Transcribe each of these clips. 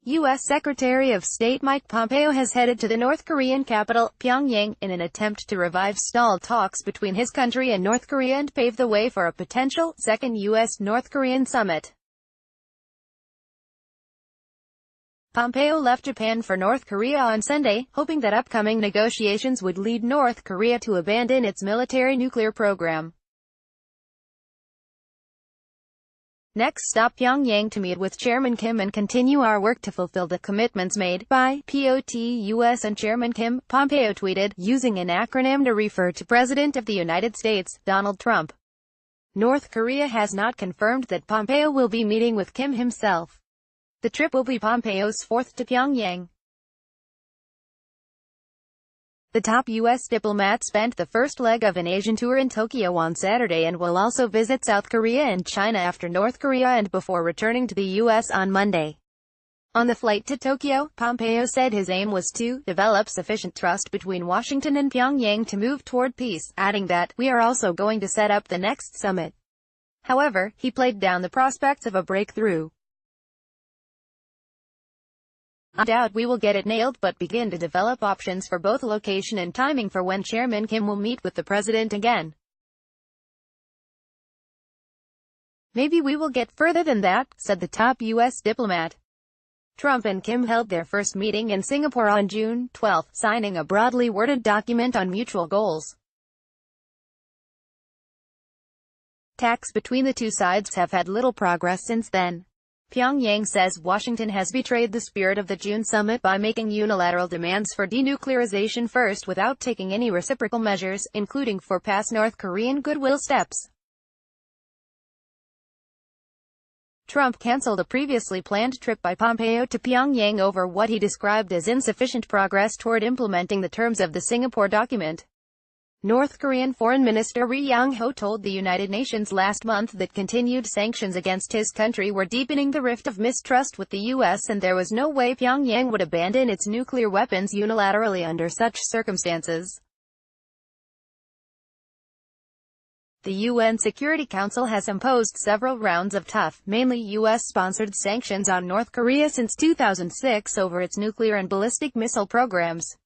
U.S. Secretary of State Mike Pompeo has headed to the North Korean capital, Pyongyang, in an attempt to revive stalled talks between his country and North Korea and pave the way for a potential second U.S.-North Korean summit. Pompeo left Japan for North Korea on Sunday, hoping that upcoming negotiations would lead North Korea to abandon its military nuclear program. Next stop Pyongyang to meet with Chairman Kim and continue our work to fulfill the commitments made by POTUS and Chairman Kim, Pompeo tweeted, using an acronym to refer to President of the United States, Donald Trump. North Korea has not confirmed that Pompeo will be meeting with Kim himself. The trip will be Pompeo's fourth to Pyongyang. The top U.S. diplomat spent the first leg of an Asian tour in Tokyo on Saturday and will also visit South Korea and China after North Korea and before returning to the U.S. on Monday. On the flight to Tokyo, Pompeo said his aim was to develop sufficient trust between Washington and Pyongyang to move toward peace, adding that, "We are also going to set up the next summit." However, he played down the prospects of a breakthrough. "I doubt we will get it nailed but begin to develop options for both location and timing for when Chairman Kim will meet with the president again. Maybe we will get further than that," said the top U.S. diplomat. Trump and Kim held their first meeting in Singapore on June 12, signing a broadly worded document on mutual goals. Talks between the two sides have had little progress since then. Pyongyang says Washington has betrayed the spirit of the June summit by making unilateral demands for denuclearization first without taking any reciprocal measures, including for past North Korean goodwill steps. Trump canceled a previously planned trip by Pompeo to Pyongyang over what he described as insufficient progress toward implementing the terms of the Singapore document. North Korean Foreign Minister Ri Yong-ho told the United Nations last month that continued sanctions against his country were deepening the rift of mistrust with the U.S. and there was no way Pyongyang would abandon its nuclear weapons unilaterally under such circumstances. The UN Security Council has imposed several rounds of tough, mainly U.S.-sponsored sanctions on North Korea since 2006 over its nuclear and ballistic missile programs.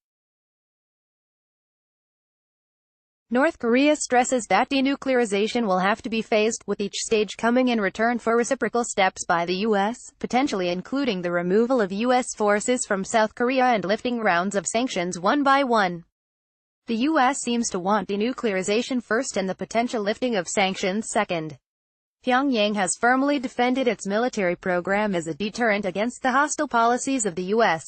North Korea stresses that denuclearization will have to be phased, with each stage coming in return for reciprocal steps by the U.S., potentially including the removal of U.S. forces from South Korea and lifting rounds of sanctions one by one. The U.S. seems to want denuclearization first and the potential lifting of sanctions second. Pyongyang has firmly defended its military program as a deterrent against the hostile policies of the U.S.